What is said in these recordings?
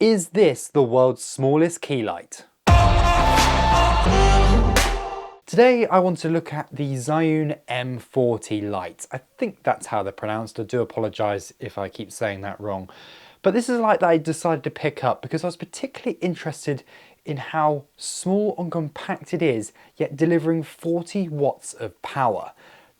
Is this the world's smallest key light? Today I want to look at the Zhiyun M40 light. I think that's how they're pronounced. I do apologise if I keep saying that wrong. But this is a light that I decided to pick up because I was particularly interested in how small and compact it is, yet delivering 40 watts of power.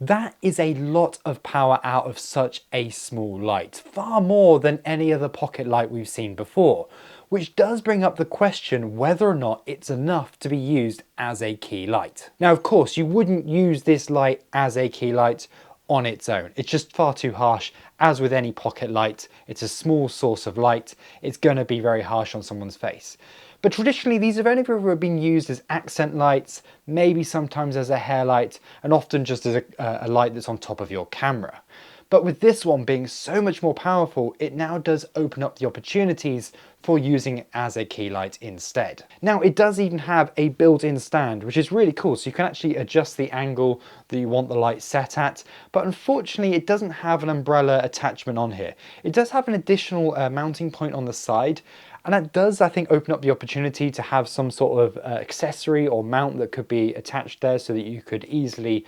That is a lot of power out of such a small light, far more than any other pocket light we've seen before, which does bring up the question whether or not it's enough to be used as a key light. Now, of course, you wouldn't use this light as a key light on its own. It's just far too harsh. As with any pocket light, it's a small source of light. It's going to be very harsh on someone's face. But traditionally, these have only ever been used as accent lights, maybe sometimes as a hair light, and often just as a light that's on top of your camera. But with this one being so much more powerful, it now does open up the opportunities for using it as a key light instead. Now, it does even have a built-in stand, which is really cool. So you can actually adjust the angle that you want the light set at, but unfortunately it doesn't have an umbrella attachment on here. It does have an additional mounting point on the side, and that does, I think, open up the opportunity to have some sort of accessory or mount that could be attached there so that you could easily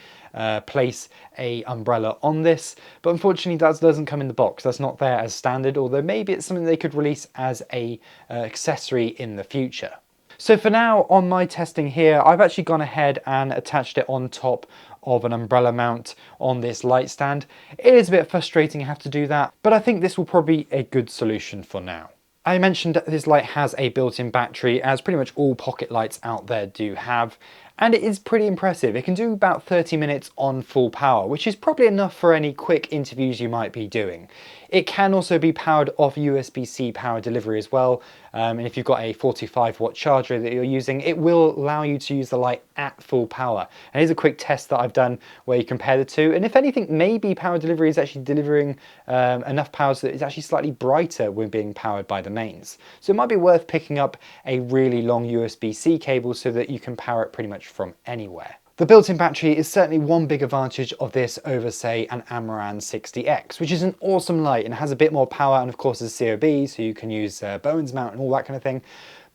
place a umbrella on this. But unfortunately, that doesn't come in the box. That's not there as standard, although maybe it's something they could release as a accessory in the future. So for now, on my testing here, I've actually gone ahead and attached it on top of an umbrella mount on this light stand. It is a bit frustrating to have to do that, but I think this will probably be a good solution for now. I mentioned that this light has a built-in battery, as pretty much all pocket lights out there do have, and it is pretty impressive. It can do about 30 minutes on full power, which is probably enough for any quick interviews you might be doing. It can also be powered off USB-C power delivery as well, and if you've got a 45-watt charger that you're using, it will allow you to use the light at full power. And here's a quick test that I've done where you compare the two, and if anything, maybe power delivery is actually delivering enough power so that it's actually slightly brighter when being powered by the mains. So it might be worth picking up a really long USB-C cable so that you can power it pretty much from anywhere. The built-in battery is certainly one big advantage of this over, say, an Amaran 60X, which is an awesome light and has a bit more power, and of course is COB, so you can use Bowen's mount and all that kind of thing.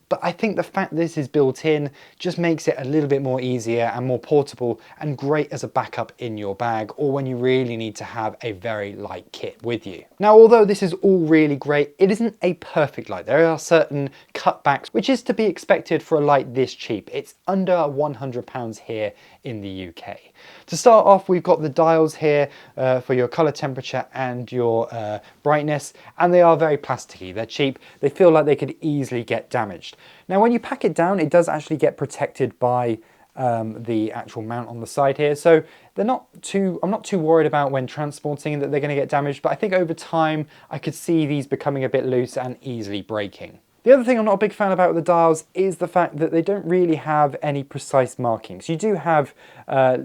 But I think the fact this is built in just makes it a little bit more easier and more portable and great as a backup in your bag or when you really need to have a very light kit with you. Now, although this is all really great, it isn't a perfect light. There are certain cutbacks, which is to be expected for a light this cheap. It's under £100 here in the UK. To start off, we've got the dials here for your color temperature and your brightness, and they are very plasticky. They're cheap. They feel like they could easily get damaged. Now, when you pack it down, it does actually get protected by the actual mount on the side here. So I'm not too worried about when transporting that they're going to get damaged, but I think over time I could see these becoming a bit loose and easily breaking. The other thing I'm not a big fan about with the dials is the fact that they don't really have any precise markings. You do have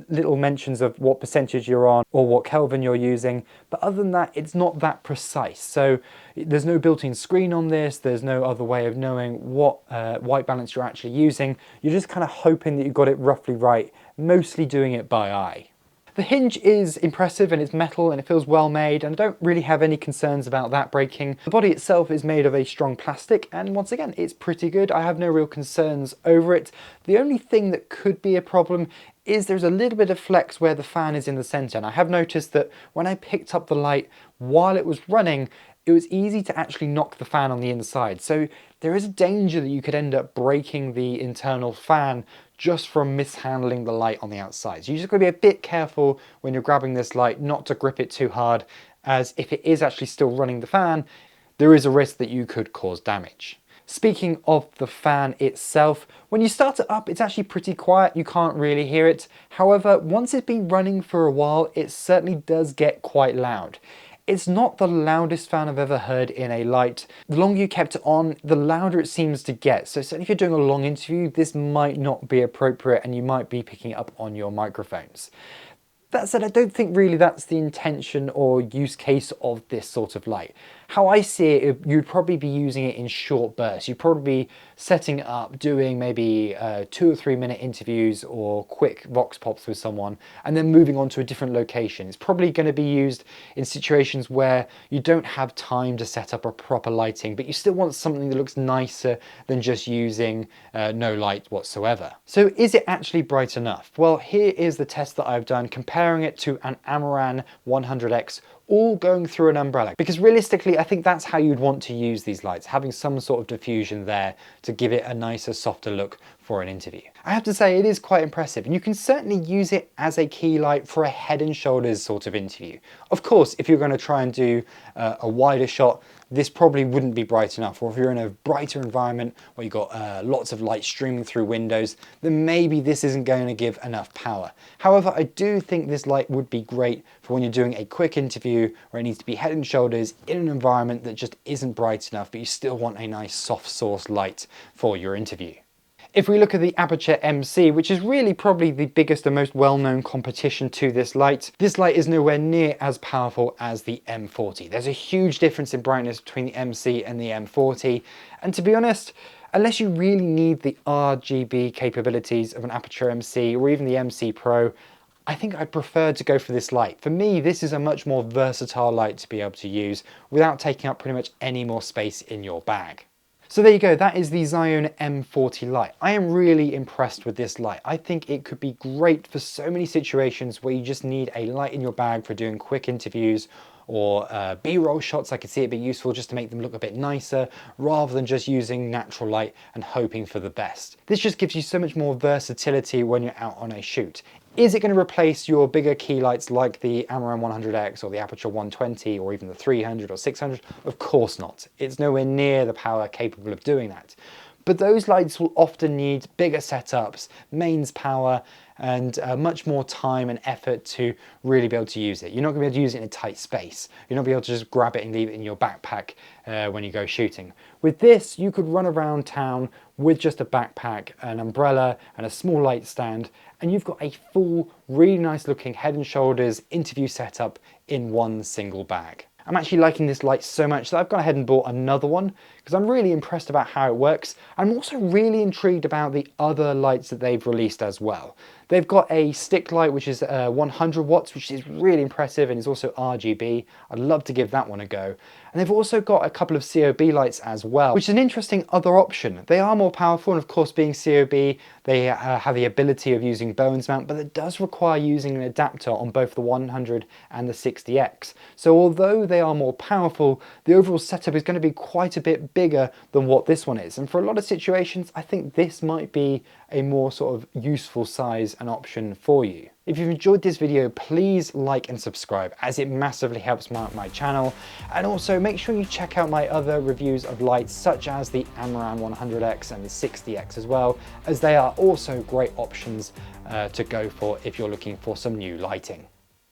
little mentions of what percentage you're on or what Kelvin you're using, but other than that, it's not that precise. So there's no built-in screen on this, there's no other way of knowing what white balance you're actually using. You're just kind of hoping that you got it roughly right, mostly doing it by eye. The hinge is impressive and it's metal and it feels well made, and I don't really have any concerns about that breaking. The body itself is made of a strong plastic, and once again, it's pretty good. I have no real concerns over it. The only thing that could be a problem is there's a little bit of flex where the fan is in the center, and I have noticed that when I picked up the light while it was running, it was easy to actually knock the fan on the inside. So there is a danger that you could end up breaking the internal fan just from mishandling the light on the outside. So you just got to be a bit careful when you're grabbing this light not to grip it too hard, as if it is actually still running the fan, there is a risk that you could cause damage. Speaking of the fan itself, when you start it up, it's actually pretty quiet. You can't really hear it. However, once it's been running for a while, it certainly does get quite loud. It's not the loudest fan I've ever heard in a light. The longer you kept it on, the louder it seems to get. So certainly if you're doing a long interview, this might not be appropriate and you might be picking it up on your microphones. That said, I don't think really that's the intention or use case of this sort of light. How I see it, you'd probably be using it in short bursts. You'd probably be setting it up, doing maybe 2 or 3 minute interviews or quick vox pops with someone, and then moving on to a different location. It's probably going to be used in situations where you don't have time to set up a proper lighting, but you still want something that looks nicer than just using no light whatsoever. So is it actually bright enough? Well, here is the test that I've done comparing it to an Amaran 100X, all going through an umbrella, because realistically I think that's how you'd want to use these lights, having some sort of diffusion there to give it a nicer, softer look for an interview. I have to say it is quite impressive, and you can certainly use it as a key light for a head and shoulders sort of interview. Of course, if you're going to try and do a wider shot, this probably wouldn't be bright enough, or if you're in a brighter environment where you've got lots of light streaming through windows, then maybe this isn't going to give enough power. However, I do think this light would be great for when you're doing a quick interview where it needs to be head and shoulders in an environment that just isn't bright enough, but you still want a nice soft source light for your interview. If we look at the Aputure MC, which is really probably the biggest and most well-known competition to this light is nowhere near as powerful as the M40. There's a huge difference in brightness between the MC and the M40, and to be honest, unless you really need the RGB capabilities of an Aputure MC or even the MC Pro, I think I'd prefer to go for this light. For me, this is a much more versatile light to be able to use without taking up pretty much any more space in your bag. So there you go, that is the Zhiyun M40 light. I am really impressed with this light. I think it could be great for so many situations where you just need a light in your bag for doing quick interviews or B-roll shots. I could see it being useful just to make them look a bit nicer rather than just using natural light and hoping for the best. This just gives you so much more versatility when you're out on a shoot. Is it going to replace your bigger key lights like the Amaran 100X or the Aputure 120 or even the 300 or 600? Of course not. It's nowhere near the power capable of doing that. But those lights will often need bigger setups, mains power, and much more time and effort to really be able to use it. You're not going to be able to use it in a tight space. You're not going to be able to just grab it and leave it in your backpack when you go shooting. With this, you could run around town with just a backpack, an umbrella, and a small light stand, and you've got a full, really nice looking head and shoulders interview setup in one single bag. I'm actually liking this light so much that I've gone ahead and bought another one because I'm really impressed about how it works. I'm also really intrigued about the other lights that they've released as well. They've got a stick light which is 100 watts, which is really impressive and is also RGB. I'd love to give that one a go. And they've also got a couple of COB lights as well, which is an interesting other option. They are more powerful, and of course being COB, they have the ability of using Bowen's mount, but it does require using an adapter on both the 100 and the 60X. So although they are more powerful, the overall setup is going to be quite a bit bigger than what this one is. And for a lot of situations, I think this might be a more sort of useful size and option for you. If you've enjoyed this video, please like and subscribe, as it massively helps my channel. And also make sure you check out my other reviews of lights, such as the Amaran 100X and the 60X as well, as they are also great options to go for if you're looking for some new lighting.